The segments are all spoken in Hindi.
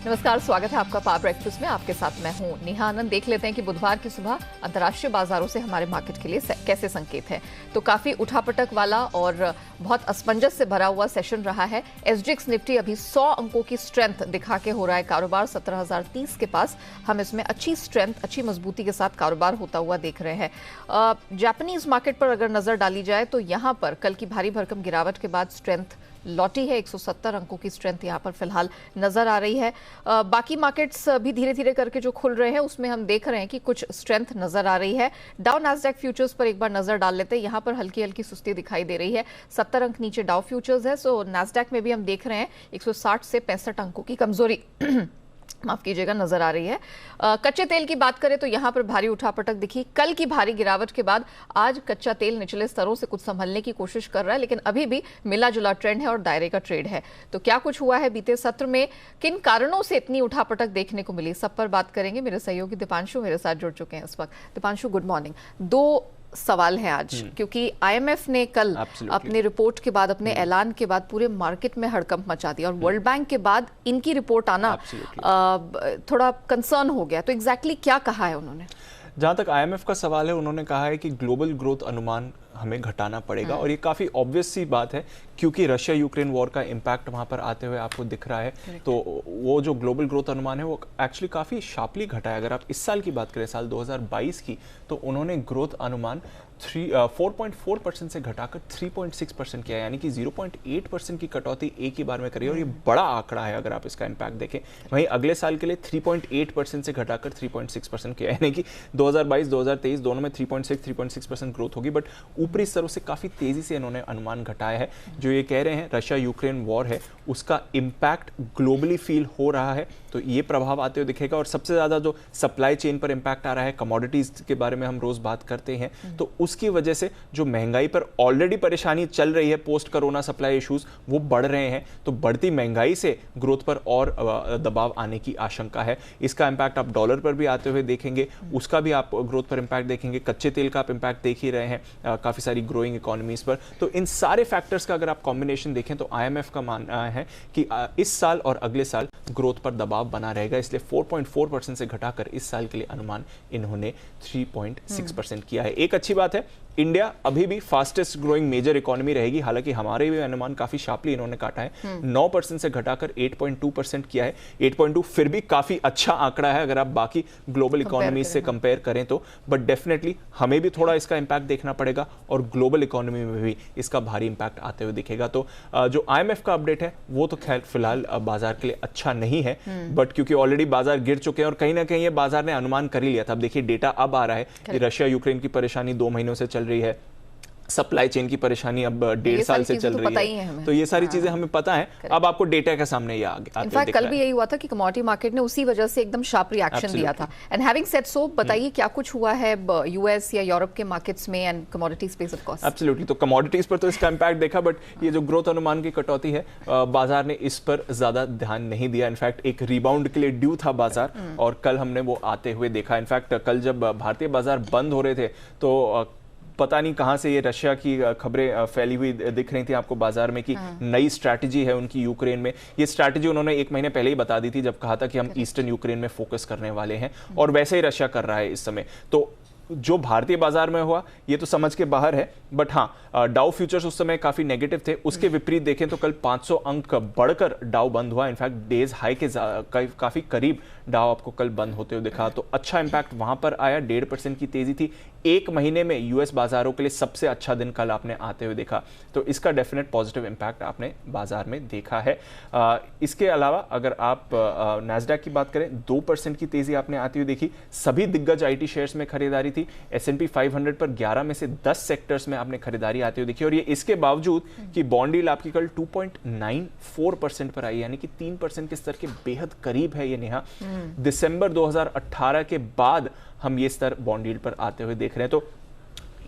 नमस्कार, स्वागत है आपका पावर ब्रेकफास्ट में। आपके साथ मैं हूं नेहा आनंद। देख लेते हैं कि बुधवार की सुबह अंतर्राष्ट्रीय बाजारों से हमारे मार्केट के लिए कैसे संकेत है। तो काफी उठापटक वाला और बहुत असमंजस से भरा हुआ सेशन रहा है। एसजीएक्स निफ्टी अभी 100 अंकों की स्ट्रेंथ दिखा के हो रहा है कारोबार 17,030 के पास। हम इसमें अच्छी स्ट्रेंथ, अच्छी मजबूती के साथ कारोबार होता हुआ देख रहे हैं। जापानीज मार्केट पर अगर नजर डाली जाए तो यहां पर कल की भारी भरकम गिरावट के बाद स्ट्रेंथ लौटी है। 170 अंकों की स्ट्रेंथ यहां पर फिलहाल नजर आ रही है। बाकी मार्केट्स भी धीरे धीरे करके जो खुल रहे हैं उसमें हम देख रहे हैं कि कुछ स्ट्रेंथ नजर आ रही है। डाउ नैस्डैक फ्यूचर्स पर एक बार नजर डाल लेते हैं। यहां पर हल्की हल्की सुस्ती दिखाई दे रही है। 70 अंक नीचे डाउ फ्यूचर्स है। सो नैस्डैक में भी हम देख रहे हैं 160 से 65 अंकों की कमजोरी माफ कीजिएगा नजर आ रही है। कच्चे तेल की बात करें तो यहां पर भारी उठापटक दिखी। कल की भारी गिरावट के बाद आज कच्चा तेल निचले स्तरों से कुछ संभलने की कोशिश कर रहा है, लेकिन अभी भी मिला जुला ट्रेंड है और दायरे का ट्रेड है। तो क्या कुछ हुआ है बीते सत्र में, किन कारणों से इतनी उठापटक देखने को मिली, सब पर बात करेंगे। मेरे सहयोगी दीपांशु मेरे साथ जुड़ चुके हैं इस वक्त। Deepanshu, good morning. दो सवाल है आज, क्योंकि आईएमएफ ने कल अपने रिपोर्ट के बाद, अपने ऐलान के बाद पूरे मार्केट में हड़कंप मचा दिया और वर्ल्ड बैंक के बाद इनकी रिपोर्ट आना थोड़ा कंसर्न हो गया। तो एग्जैक्टली क्या कहा है उन्होंने? जहां तक आईएमएफ का सवाल है, उन्होंने कहा है कि ग्लोबल ग्रोथ अनुमान हमें घटाना पड़ेगा और ये काफ़ी ऑब्वियस सी बात है क्योंकि रशिया यूक्रेन वॉर का इम्पैक्ट वहाँ पर आते हुए आपको दिख रहा है। तो वो जो ग्लोबल ग्रोथ अनुमान है वो एक्चुअली काफ़ी शार्पली घटा है। अगर आप इस साल की बात करें, साल 2022 की, तो उन्होंने ग्रोथ अनुमान 4.4% से घटाकर 3.6% किया है, यानी कि 0.8% की कटौती एक ही बार में करी है और ये बड़ा आंकड़ा है अगर आप इसका इम्पैक्ट देखें। वहीं अगले साल के लिए 3.8% से घटाकर 3.6% किया है, यानी कि 2022-2023 दोनों में 3.6% ग्रोथ होगी। बट ऊपरी स्तरों से काफ़ी तेज़ी से इन्होंने अनुमान घटाया है। जो ये कह रहे हैं रशिया यूक्रेन वॉर है उसका इम्पैक्ट ग्लोबली फील हो रहा है, तो ये प्रभाव आते हुए दिखेगा। और सबसे ज़्यादा जो सप्लाई चेन पर इम्पैक्ट आ रहा है, कमोडिटीज़ के बारे में हम रोज़ बात करते हैं, तो उसकी वजह से जो महंगाई पर ऑलरेडी परेशानी चल रही है पोस्ट कोरोना सप्लाई इश्यूज वो बढ़ रहे हैं। तो बढ़ती महंगाई से ग्रोथ पर और दबाव आने की आशंका है। इसका इम्पैक्ट आप डॉलर पर भी आते हुए देखेंगे, उसका भी आप ग्रोथ पर इम्पैक्ट देखेंगे। कच्चे तेल का आप इम्पैक्ट देख ही रहे हैं काफ़ी सारी ग्रोइंग इकोनॉमीज पर। तो इन सारे फैक्टर्स का अगर आप कॉम्बिनेशन देखें तो आईएमएफ का मानना है कि इस साल और अगले साल ग्रोथ पर दबाव बना रहेगा, इसलिए 4.4% से घटाकर इस साल के लिए अनुमान इन्होंने 3.6% किया है। एक अच्छी बात है, इंडिया अभी भी फास्टेस्ट ग्रोइंग मेजर इकोनॉमी रहेगी। हालांकि हमारे भी अनुमान काफी शार्पली इन्होंने काटा है, 9% से घटाकर 8.2% किया है। 8.2 फिर भी काफी अच्छा आंकड़ा है अगर आप बाकी ग्लोबल इकोनॉमी से कंपेयर करें तो। बट डेफिनेटली हमें भी थोड़ा इसका इंपैक्ट देखना पड़ेगा और ग्लोबल इकोनॉमी में भी इसका भारी इंपैक्ट आते हुए दिखेगा। तो जो आईएमएफ का अपडेट है वो तो खैर फिलहाल बाजार के लिए अच्छा नहीं है, बट क्योंकि ऑलरेडी बाजार गिर चुके हैं और कहीं ना कहीं ये बाजार ने अनुमान कर ही लिया था। अब देखिए डेटा अब आ रहा है कि रशिया यूक्रेन की परेशानी 2 महीनों से चल रही है, सप्लाई चेन की परेशानी अब 1.5 साल से चल रही है। तो ये सारी चीजें हमें पता है। अब आपको डेटा के सामने ये आगे इनफैक्ट कल भी यही हुआ था कि कमोडिटी मार्केट ने उसी वजह से एकदम शार्प रिएक्शन दिया था। एंड हैविंग सेड सो, बताइए क्या कुछ हुआ है यूएस या यूरोप के मार्केट्स में and commodity space of course? Absolutely, तो कमोडिटीज पर तो इसका इंपैक्ट देखा, बट ये जो ग्रोथ अनुमान की कटौती है बाजार ने इस पर ज्यादा ध्यान नहीं दिया। इनफैक्ट एक रिबाउंड के लिए ड्यू था बाजार और कल हमने वो आते हुए देखा। इनफैक्ट कल जब भारतीय बाजार बंद हो रहे थे तो पता नहीं कहां से ये रशिया की खबरें फैली हुई दिख रही थी आपको बाजार में कि नई स्ट्रैटेजी है उनकी यूक्रेन में। ये स्ट्रैटेजी उन्होंने 1 महीने पहले ही बता दी थी जब कहा था कि हम ईस्टर्न यूक्रेन में फोकस करने वाले हैं, और वैसे ही रशिया कर रहा है इस समय। तो जो भारतीय बाजार में हुआ ये तो समझ के बाहर है, बट हाँ डाउ फ्यूचर्स उस समय काफी नेगेटिव थे। उसके विपरीत देखें तो कल 500 अंक बढ़कर डाउ बंद हुआ। इनफैक्ट डेज हाई के काफी करीब डाउ आपको कल बंद होते हुए दिखा, तो अच्छा इंपैक्ट वहां पर आया। 1.5% की तेजी थी। 1 महीने में यूएस बाजारों के लिए सबसे अच्छा दिन कल आपने आते हुए देखा, तो इसका डेफिनेट पॉजिटिव इंपैक्ट आपने बाजार में देखा है। इसके अलावा अगर आप नैस्डैक की बात करें, 2% की तेजी आपने आती हुई देखी। सभी दिग्गज आईटी शेयर्स में खरीदारी थी। S&P 500 पर 11 में से 10 सेक्टर्स में आपने खरीदारी आती हुई देखी, और ये इसके बावजूद कि बॉन्ड यील्ड आपकी कल 2.94% पर आई, यानी कि 3% के स्तर के बेहद करीब है ये नेहा। दिसंबर 2018 के बाद हम ये स्तर बॉन्ड यील्ड पर आते हुए देख रहे हैं। तो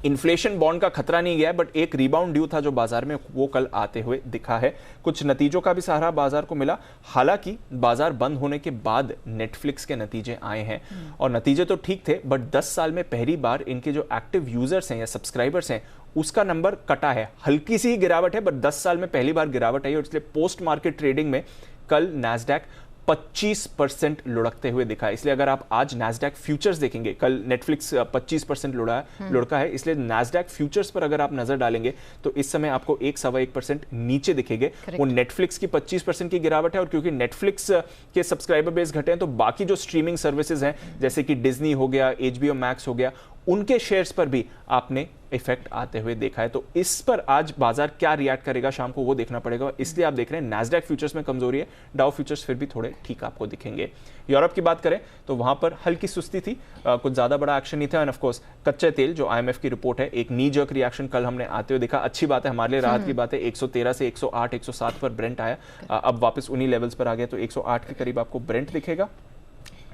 इन्फ्लेशन बॉन्ड का खतरा नहीं गया, बट एक रिबाउंड ड्यू था जो बाजार में, वो कल आते हुए दिखा है। कुछ नतीजों का भी सहारा बाजार को मिला। हालांकि बाजार बंद होने के बाद नेटफ्लिक्स के नतीजे आए हैं और नतीजे तो ठीक थे, बट 10 साल में पहली बार इनके जो एक्टिव यूजर्स हैं या सब्सक्राइबर्स हैं उसका नंबर कटा है। हल्की सी ही गिरावट है, बट 10 साल में पहली बार गिरावट आई, और इसलिए पोस्ट मार्केट ट्रेडिंग में कल नैस्डैक 25% लुढ़कते हुए दिखा है। इसलिए अगर आप आज नैस्डैक फ्यूचर्स देखेंगे, कल नेटफ्लिक्स 25% लुढ़का है, इसलिए नैस्डैक फ्यूचर्स पर अगर आप नजर डालेंगे तो इस समय आपको 1-1.25% नीचे दिखेंगे। वो नेटफ्लिक्स की 25% की गिरावट है, और क्योंकि नेटफ्लिक्स के सब्सक्राइबर बेस घटे हैं तो बाकी जो स्ट्रीमिंग सर्विसेज हैं जैसे कि डिज्नी हो गया, HBO मैक्स हो गया, उनके शेयर्स पर भी आपने इफेक्ट आते हुए देखा है। तो इस पर आज बाजार क्या रिएक्ट करेगा शाम को वो देखना पड़ेगा, इसलिए आप देख रहे हैं नैस्डैक फ्यूचर्स में कमजोरी है, डाउ फ्यूचर्स फिर भी थोड़े ठीक आपको दिखेंगे। यूरोप की बात करें तो वहां पर हल्की सुस्ती थी, कुछ ज्यादा बड़ा एक्शन नहीं था। एंड ऑफ कोर्स कच्चे तेल जो IMF की रिपोर्ट है, एक नी जर्क रिएक्शन कल हमने आते हुए देखा, अच्छी बात है, हमारे लिए राहत की बात है। 113 से 108 107 पर ब्रेंट आया, अब वापस उन्हीं लेवल्स पर आ गया, तो 108 के करीब आपको ब्रेंट दिखेगा।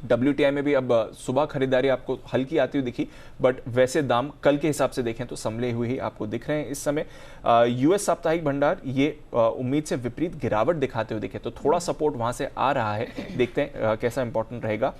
WTI में भी अब सुबह खरीदारी आपको हल्की आती हुई दिखी, बट वैसे दाम कल के हिसाब से देखें तो संभले हुए ही आपको दिख रहे हैं इस समय। US साप्ताहिक भंडार ये उम्मीद से विपरीत गिरावट दिखाते हुए दिखे, तो थोड़ा सपोर्ट वहां से आ रहा है, देखते हैं कैसा इंपॉर्टेंट रहेगा।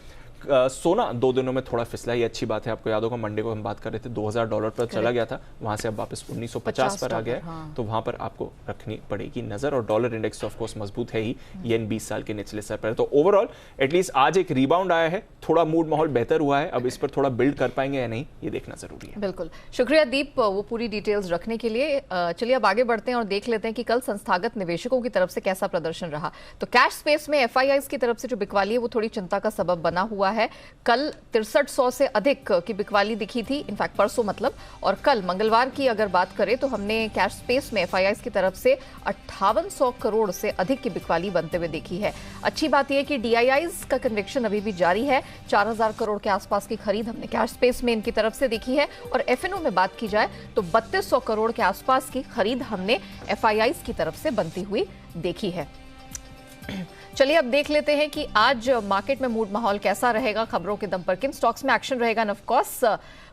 सोना 2 दिनों में थोड़ा फिसला, ये अच्छी बात है। आपको याद होगा मंडे को हम बात कर रहे थे, $2000 पर चला गया था, वहां से अब वापस 1950 पर आ गया है। हाँ। तो वहां पर आपको रखनी पड़ेगी नजर, और डॉलर इंडेक्स तो ऑफ कोर्स मजबूत है ही, येन 20 साल के निचले स्तर पर। तो ओवरऑल एटलीस्ट आज एक रिबाउंड आया है, थोड़ा मूड माहौल बेहतर हुआ है, अब इस पर थोड़ा बिल्ड कर पाएंगे या नहीं ये देखना जरूरी है। बिल्कुल, शुक्रिया दीप वो पूरी डिटेल्स रखने के लिए। चलिए अब आगे बढ़ते हैं और देख लेते हैं कि कल संस्थागत निवेशकों की तरफ से कैसा प्रदर्शन रहा। तो कैश स्पेस में FIIs की तरफ से जो बिकवाली है वो थोड़ी चिंता का सबब बना हुआ है। कल 6300 से अधिक की बिकवाली दिखी थी, इनफैक्ट परसों मतलब, और कल मंगलवार की अगर बात करें तो हमने कैश स्पेस में FIIs की तरफ से 5800 करोड़ से अधिक की बिकवाली बनते हुए देखी है। अच्छी बात यह कि DIIs का कन्विक्शन अभी भी जारी है, 4000 करोड़ के आसपास की खरीद हमने कैश स्पेस में इनकी तरफ से देखी है, और FNO में बात की जाए तो 3200 करोड़ के आसपास की खरीद हमने FIIs की तरफ से बनती हुई देखी है। चलिए अब देख लेते हैं कि आज मार्केट में मूड माहौल कैसा रहेगा, खबरों के दम पर किन स्टॉक्स में एक्शन रहेगा। ऑफ कोर्स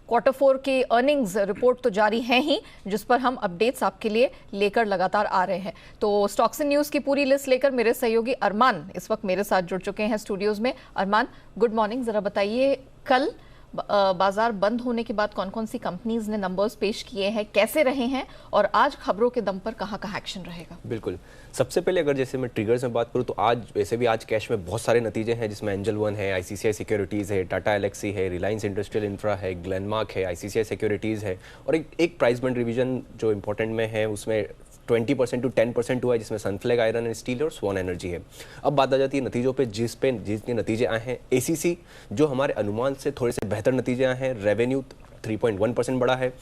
Q4 के अर्निंग्स रिपोर्ट तो जारी है ही, जिस पर हम अपडेट्स आपके लिए लेकर लगातार आ रहे हैं। तो स्टॉक्स एंड न्यूज की पूरी लिस्ट लेकर मेरे सहयोगी अरमान इस वक्त मेरे साथ जुड़ चुके हैं स्टूडियोज में। अरमान, गुड मॉर्निंग। जरा बताइए कल बाजार बंद होने के बाद कौन कौन सी कंपनीज ने नंबर्स पेश किए हैं, कैसे रहे हैं, और आज खबरों के दम पर कहाँ कहाँ एक्शन रहेगा? बिल्कुल, सबसे पहले अगर जैसे मैं ट्रिगर्स में बात करूं तो आज वैसे भी आज कैश में बहुत सारे नतीजे हैं, जिसमें एंजल वन है, ICICI सिक्योरिटीज़ है, टाटा एलेक्सी है, रिलायंस इंडस्ट्रियल इंफ्रा है, ग्लेनमार्क है, ICICI सिक्योरिटीज़ है, और एक प्राइस बैंड रिवीजन जो इंपॉर्टेंट में है उसमें 20% to 10% हुआ है, जिसमें सनफ्लैग आयरन एंड स्टील और स्वान एनर्जी है। अब बात आ जाती है नतीजों पे, जितने नतीजे आए हैं, ACC जो हमारे अनुमान से थोड़े से बेहतर नतीजे आए हैं, रेवेन्यू 3.1% बढ़ा है,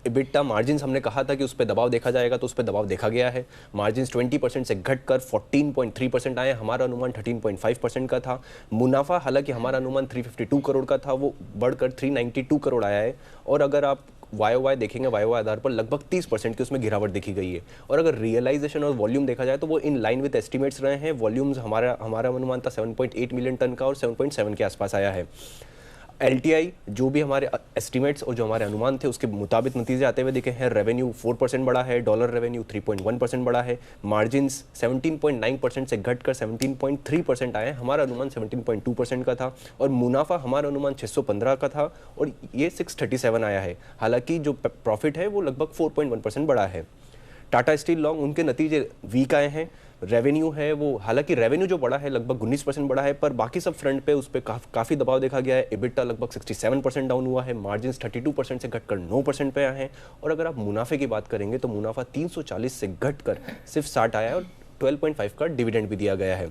EBITDA मार्जिन्स हमने कहा था कि उस पर दबाव देखा जाएगा तो उस पर दबाव देखा गया है, मार्जिन्स 20% से घटकर 14.3% आए, हमारा अनुमान 13.5% का था। मुनाफा हालांकि हमारा अनुमान 352 करोड़ का था, वो बढ़कर 392 करोड़ आया है, और अगर आप YOY देखेंगे, YOY आधार पर लगभग 30% की उसमें गिरावट देखी गई है। और अगर रियलाइजेशन और वॉल्यूम देखा जाए तो वो इन लाइन विद एस्टिमेट्स रहे हैं। वॉल्यूम्स हमारा अनुमान था 7.8 मिलियन टन का और 7.7 के आसपास आया है। LTI जो भी हमारे एस्टिमेट्स और जो हमारे अनुमान थे उसके मुताबिक नतीजे आते हुए दिखे हैं। रेवेन्यू 4% बढ़ा है, डॉलर रेवेन्यू 3.1% बढ़ा है, मार्जिन्स 17.9% से घटकर 17.3% आए हैं, हमारा अनुमान 17.2% का था, और मुनाफा हमारा अनुमान 615 का था और ये 637 आया है। हालांकि जो प्रॉफिट है वो लगभग 4.1% बढ़ा है। टाटा स्टील लॉन्ग, उनके नतीजे वीक आए हैं। रेवेन्यू है वो, हालांकि रेवेन्यू जो बढ़ा है लगभग 19% बढ़ा है, पर बाकी सब फ्रंट पे उस पर काफ़ी दबाव देखा गया है। EBITDA लगभग 67% डाउन हुआ है, मार्जिन्स 32% से घटकर 9% पे आए हैं, और अगर आप मुनाफे की बात करेंगे तो मुनाफा 340 से घटकर सिर्फ 60 आया है, और 12.5 का डिविडेंड भी दिया गया है।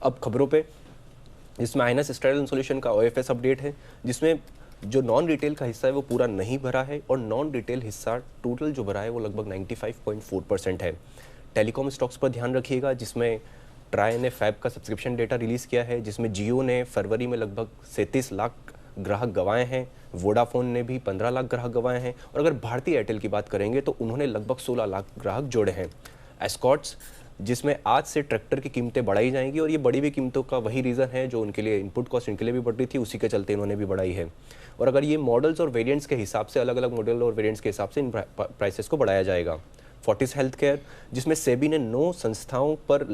अब खबरों पर, जिसमें आइनस स्टील इंसुलेशन का OFS अपडेट है, जिसमें जो नॉन रिटेल का हिस्सा है वो पूरा नहीं भरा है, और नॉन रिटेल हिस्सा टोटल जो भरा है वो लगभग 95.4% है। टेलीकॉम स्टॉक्स पर ध्यान रखिएगा, जिसमें ट्राई ने फैब का सब्सक्रिप्शन डेटा रिलीज़ किया है, जिसमें जियो ने फरवरी में लगभग 37 लाख ग्राहक गंवाए हैं, वोडाफोन ने भी 15 लाख ग्राहक गंवाए हैं, और अगर भारतीय एयरटेल की बात करेंगे तो उन्होंने लगभग 16 लाख ग्राहक जोड़े हैं। एस्कॉर्ट्स, जिसमें आज से ट्रैक्टर की कीमतें बढ़ाई जाएंगी, और ये बढ़ी हुई कीमतों का वही रीज़न है जो उनके लिए इनपुट कॉस्ट इनके लिए भी बढ़ रही थी, उसी के चलते इन्होंने भी बढ़ाई है। और अगर ये मॉडल्स और वेरिएंट्स के हिसाब से, अलग अलग मॉडल और वेरिएंट्स के हिसाब से इन प्राइसेस को बढ़ाया जाएगा। फोर्टिस हेल्थ केयर, जिसमें सेबी ने 9 संस्थाओं पर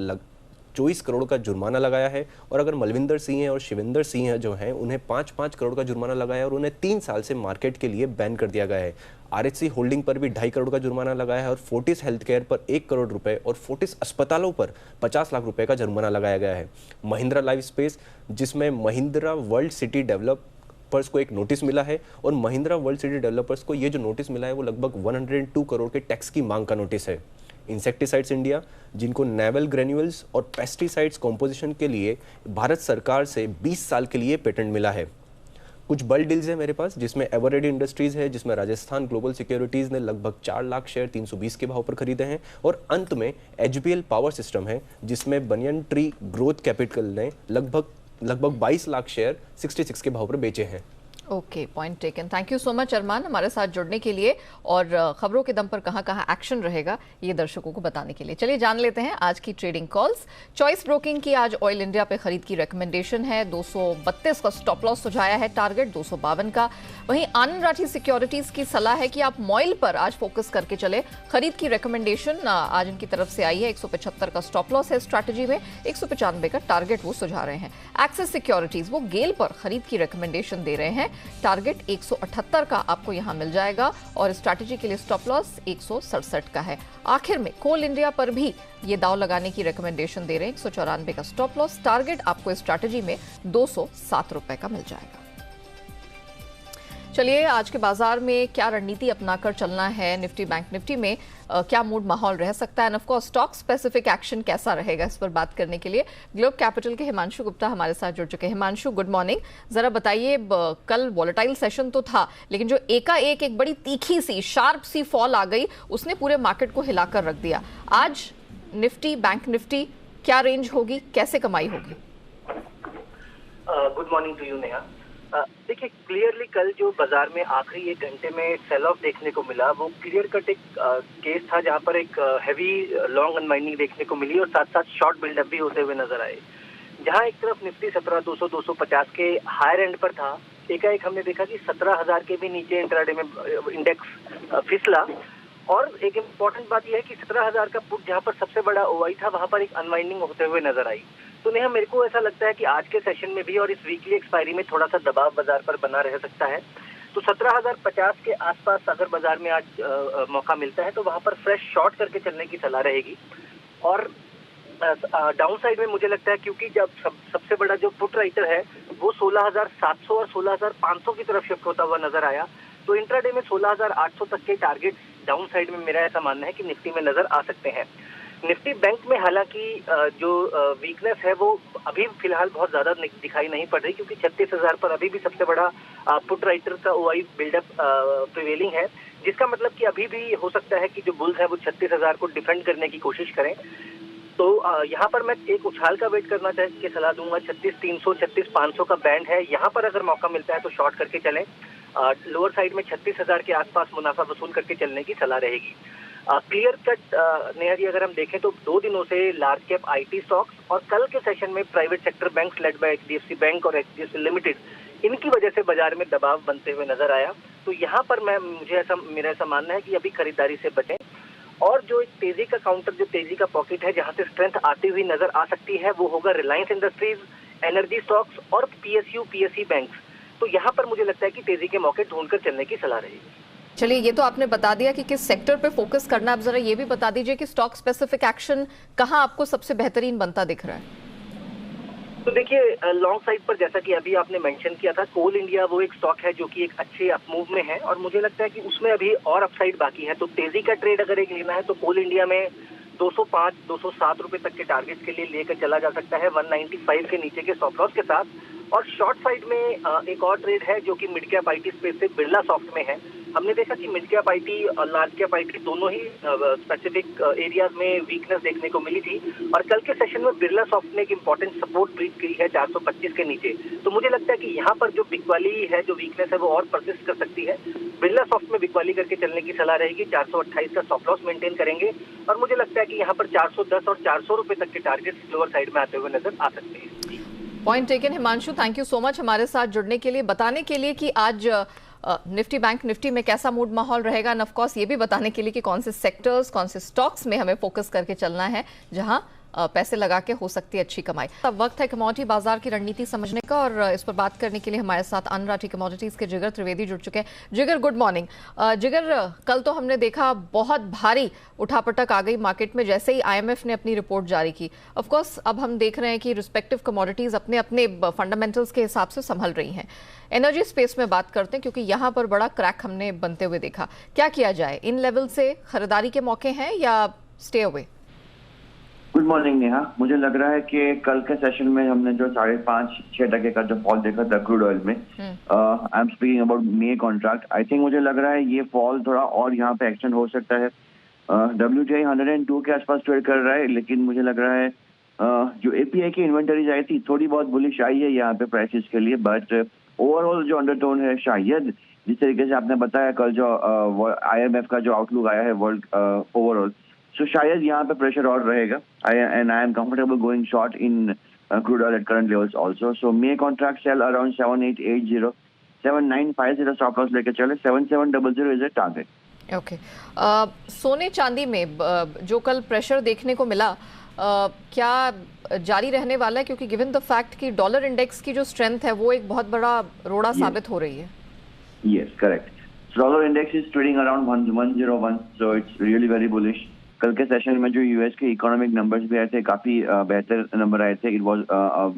24 करोड़ का जुर्माना लगाया है। और अगर मलविंदर सिंह और शिविंदर सिंह जो हैं उन्हें 5-5 करोड़ का जुर्माना लगाया है और उन्हें 3 साल से मार्केट के लिए बैन कर दिया गया है। आरएचसी होल्डिंग पर भी 2.5 करोड़ का जुर्माना लगाया है और फोर्टिस हेल्थ केयर पर 1 करोड़ रुपए और फोर्टिस अस्पतालों पर 50 लाख रुपए का जुर्माना लगाया गया है। महिंद्रा लाइफ स्पेस, जिसमें महिंद्रा वर्ल्ड सिटी डेवलपर्स को एक नोटिस मिला है और महिंद्रा वर्ल्ड सिटी डेवलपर्स को ये जो नोटिस मिला है वो लगभग 102 करोड़ के टैक्स की मांग का नोटिस है। इंसेक्टिसाइड्स इंडिया, जिनको नेवल ग्रेन्यूल्स और पेस्टिसाइड्स कॉम्पोजिशन के लिए भारत सरकार से 20 साल के लिए पेटेंट मिला है। कुछ बल्क डील्स है मेरे पास, जिसमें एवरेडी इंडस्ट्रीज है, जिसमें राजस्थान ग्लोबल सिक्योरिटीज ने लगभग 4 लाख शेयर 320 के भाव पर खरीदे हैं। और अंत में एचबीएल पावर सिस्टम है, जिसमें बनियन ट्री ग्रोथ कैपिटल ने लगभग 22 लाख शेयर 66 के भाव पर बेचे हैं। Okay, point taken. Thank you so much Arman हमारे साथ जुड़ने के लिए और खबरों के दम पर कहां कहां एक्शन रहेगा ये दर्शकों को बताने के लिए। चलिए जान लेते हैं आज की ट्रेडिंग कॉल्स। चॉइस ब्रोकिंग की आज ऑयल इंडिया पे खरीद की रिकमेंडेशन है। 232 का स्टॉप लॉस सुझाया है, टारगेट 252 का। वहीं आनंद राठी सिक्योरिटीज की सलाह है कि आप मॉइल पर आज फोकस करके चले। खरीद की रिकमेंडेशन आज इनकी तरफ से आई है। 175 का स्टॉप लॉस है स्ट्रैटेजी में, 195 का टारगेट वो सुझा रहे हैं। एक्सिस सिक्योरिटीज वो गेल पर खरीद की रिकमेंडेशन दे रहे हैं। टारगेट 178 का आपको यहां मिल जाएगा और स्ट्रैटेजी के लिए स्टॉप लॉस 167 का है। आखिर में कोल इंडिया पर भी ये दाव लगाने की रिकमेंडेशन दे रहे हैं। 194 का स्टॉप लॉस, टारगेट आपको स्ट्रैटेजी में 207 रुपए का मिल जाएगा। चलिए आज के बाजार में क्या रणनीति अपनाकर चलना है, निफ्टी बैंक निफ्टी में क्या मूड माहौल रह सकता है, end of course stock specific action कैसा रहेगा, इस पर बात करने के लिए ग्लोब कैपिटल के हिमांशु गुप्ता हमारे साथ जुड़ चुके हैं। Himanshu, good morning. जरा बताइए, कल वॉलेटाइल सेशन तो था, लेकिन जो एकाएक एक बड़ी तीखी सी शार्प सी फॉल आ गई, उसने पूरे मार्केट को हिलाकर रख दिया। आज निफ्टी बैंक निफ्टी क्या रेंज होगी, कैसे कमाई होगी? Good morning to you Neha. देखिए, क्लियरली कल जो बाजार में आखिरी 1 घंटे में सेल ऑफ देखने को मिला, वो क्लियर कट एक केस था जहां पर एक हैवी लॉन्ग अनवाइंडिंग देखने को मिली और साथ साथ शॉर्ट बिल्डअप भी होते हुए नजर आए। जहां एक तरफ निफ्टी 17,200 250 के हायर एंड पर था, एकाएक हमने देखा कि 17,000 के भी नीचे इंट्राडे में इंडेक्स फिसला। और एक इम्पॉर्टेंट बात यह है कि 17,000 का पुट जहां पर सबसे बड़ा ओआई था, वहां पर एक अनवाइंडिंग होते हुए नजर आई। तो नेहा, मेरे को ऐसा लगता है कि आज के सेशन में भी और इस वीकली एक्सपायरी में थोड़ा सा दबाव बाजार पर बना रह सकता है। तो 17,050 के आसपास अगर बाजार में आज मौका मिलता है तो वहां पर फ्रेश शॉर्ट करके चलने की सलाह रहेगी। और डाउन साइड में मुझे लगता है, क्योंकि जब सबसे बड़ा जो पुट राइटर है वो 16,700 और 16,500 की तरफ शिफ्ट होता हुआ नजर आया, तो इंट्राडे में 16,800 तक के टारगेट डाउन साइड में मेरा ऐसा मानना है कि निफ्टी में नजर आ सकते हैं। निफ्टी बैंक में हालांकि जो वीकनेस है वो अभी फिलहाल बहुत ज्यादा दिखाई नहीं पड़ रही, क्योंकि 36,000 पर अभी भी सबसे बड़ा पुट राइटर का ओआई बिल्डअप प्रिवेलिंग है, जिसका मतलब कि अभी भी हो सकता है कि जो बुल्स है वो 36,000 को डिफेंड करने की कोशिश करें। तो यहाँ पर मैं एक उछाल का वेट करना के सलाह दूंगा। 36,300 36,500 का बैंड है, यहाँ पर अगर मौका मिलता है तो शॉर्ट करके चलें। लोअर साइड में 36,000 के आसपास मुनाफा वसूल करके चलने की सलाह रहेगी। क्लियर कट नेहा जी, अगर हम देखें तो 2 दिनों से लार्ज कैप आईटी स्टॉक्स और कल के सेशन में private sector banks led by HDFC bank और एचडीएफसी लिमिटेड, इनकी वजह से बाजार में दबाव बनते हुए नजर आया। तो यहाँ पर मेरा ऐसा मानना है कि अभी खरीदारी से बचें। और जो एक तेजी का काउंटर, जो तेजी का पॉकेट है जहां से स्ट्रेंथ आती हुई नजर आ सकती है, वो होगा रिलायंस इंडस्ट्रीज, एनर्जी स्टॉक्स और पीएसयू पीएसई बैंक्स। तो यहाँ पर मुझे लगता है कि तेजी के मौके ढूंढकर चलने की सलाह रहेगी। चलिए, ये तो आपने बता दिया कि किस सेक्टर पे फोकस करना है। अब जरा ये भी बता दीजिए कि स्टॉक स्पेसिफिक एक्शन कहां आपको सबसे बेहतरीन बनता दिख रहा है? तो देखिए, लॉन्ग साइड पर जैसा कि अभी आपने मेंशन किया था, कोल इंडिया वो एक स्टॉक है जो कि एक अच्छे अपमूव में है और मुझे लगता है कि उसमें अभी और अपसाइड बाकी है। तो तेजी का ट्रेड अगर एक लेना है तो कोल इंडिया में 205 207 रुपए तक के टारगेट के लिए लेकर चला जा सकता है 195 के नीचे के स्टॉप लॉस के साथ। और शॉर्ट साइड में एक और ट्रेड है जो कि मिड कैप आईटी स्पेस से बिरला सॉफ्ट में है। हमने देखा कि मिड कैप आईटी और लार्ज कैप आईटी दोनों ही स्पेसिफिक एरियाज में वीकनेस देखने को मिली थी और कल के सेशन में बिरला सॉफ्ट ने एक इंपॉर्टेंट सपोर्ट ब्रीच की है 425 के नीचे। तो मुझे लगता है कि यहाँ पर जो बिकवाली है, जो वीकनेस है, वो और परसिस्ट कर सकती है। बिरला सॉफ्ट में बिकवाली करके चलने की सलाह रहेगी। 428 का स्टॉप लॉस मेंटेन करेंगे और मुझे लगता है कि यहाँ पर 410 और 400 रुपए तक के टारगेट लोअर साइड में आते हुए नजर आ सकते हैं। Point taken Himanshu, thank you so much हमारे साथ जुड़ने के लिए, बताने के लिए कि आज निफ्टी बैंक निफ्टी में कैसा मूड माहौल रहेगा, एंड ऑफ कोर्स ये भी बताने के लिए कि कौन से सेक्टर्स, कौन से स्टॉक्स में हमें फोकस करके चलना है जहां पैसे लगा के हो सकती है अच्छी कमाई। अब वक्त है कमोडिटी बाजार की रणनीति समझने का, और इस पर बात करने के लिए हमारे साथ अन्य राठी कमोडिटीज के जिगर त्रिवेदी जुड़ चुके हैं। जिगर, गुड मॉर्निंग। जिगर, कल तो हमने देखा बहुत भारी उठापटक आ गई मार्केट में जैसे ही IMF ने अपनी रिपोर्ट जारी की। ऑफ कोर्स अब हम देख रहे हैं कि रिस्पेक्टिव कमोडिटीज अपने अपने फंडामेंटल्स के हिसाब से संभल रही हैं। एनर्जी स्पेस में बात करते हैं क्योंकि यहां पर बड़ा क्रैक हमने बनते हुए देखा। क्या किया जाए? इन लेवल से खरीदारी के मौके हैं या stay away? Good morning Neha. मुझे लग रहा है कि कल के सेशन में हमने जो 5.5-6% का जो फॉल देखा था क्रूड ऑयल में, I am speaking about may contract, I think मुझे लग रहा है ये फॉल थोड़ा और यहाँ पे एक्सटेंड हो सकता है। WTI 102 के आसपास ट्रेड कर रहा है, लेकिन मुझे लग रहा है जो API की इन्वेंटरीज आई थी थोड़ी बहुत बुलिश आई है यहाँ पे प्राइसेस के लिए, बट ओवरऑल जो अंडरटोन है शायद जिस तरीके से आपने बताया कल जो IMF का जो आउटलुक आया है वर्ल्ड ओवरऑल, सो शायद यहाँ पे प्रेशर और रहेगा, and I am comfortable going short in crude oil at current levels also. So May contract sell around 7880, 7950 stop loss लेके चले, 7700 इज ए टारगेट। ओके, सोने चांदी में जो कल प्रेशर देखने को मिला, क्या जारी रहने वाला है? क्योंकि गिवन द फैक्ट कि डॉलर इंडेक्स की जो स्ट्रेंथ है वो एक बहुत बड़ा रोड़ा साबित हो रही है। Yes, correct. Dollar index is trading around 101, so it's really very bullish. कल के सेशन में जो यूएस के इकोनॉमिक नंबर्स भी आए थे, काफी बेहतर नंबर आए थे। It was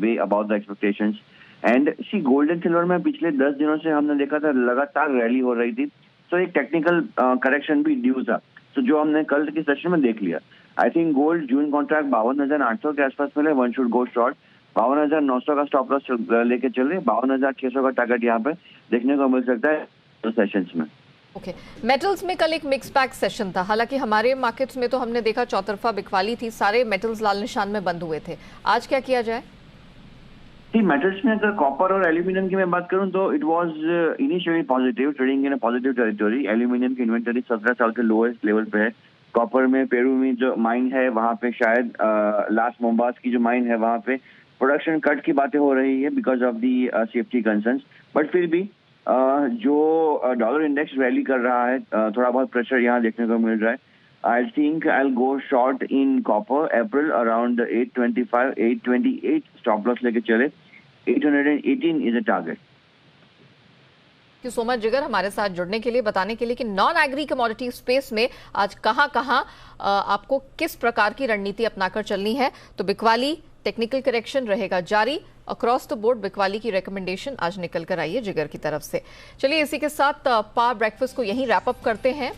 way about the expectations. And see gold and silver में पिछले 10 दिनों से हमने देखा था लगातार रैली हो रही थी, तो एक टेक्निकल करेक्शन भी ड्यू था, तो जो हमने कल के सेशन में देख लिया। I think gold June contract 52,800 के आसपास मिले, वन शुड गो शॉर्ट। 52,900 का स्टॉप लॉस लेके चले, 52,600 का टारगेट यहाँ पे देखने को मिल सकता है सेशंस में। ओके, मेटल्स में कल एक मिक्स बैग सेशन था। हालांकि हमारे मार्केट्स में तो हमने देखा चौतरफा बिकवाली थी, सारे मेटल्स लाल निशान में बंद हुए थे। आज क्या किया जाए? मेटल्स में अगर कॉपर और एल्यूमिनियम की मैं बात करूं तो it was initially positive, trading in a positive territory. Aluminium की इन्वेंटरी 17 साल के लोएस्ट लेवल पे है। कॉपर में पेरू में जो माइन है वहां पे शायद लास्ट मोम्बास की जो माइन है वहां पे प्रोडक्शन कट की बातें हो रही है because of the safety concerns, but फिर भी जो डॉलर इंडेक्स रैली कर रहा है, थोड़ा बहुत प्रेशर यहाँ देखने को मिल रहा है। I think I will go short in copper April around 825, 828 stop loss लेके चले, 818 is a target. Thank you so much जिगर, हमारे साथ जुड़ने के लिए, बताने के लिए कि नॉन एग्री कमोडिटी स्पेस में आज कहां आपको किस प्रकार की रणनीति अपनाकर चलनी है। तो बिकवाली टेक्निकल करेक्शन रहेगा जारी, अक्रॉस द बोर्ड बिकवाली की रिकमेंडेशन आज निकल कर आई है जिगर की तरफ से। चलिए इसी के साथ पावर ब्रेकफास्ट को यहीं रैप अप करते हैं।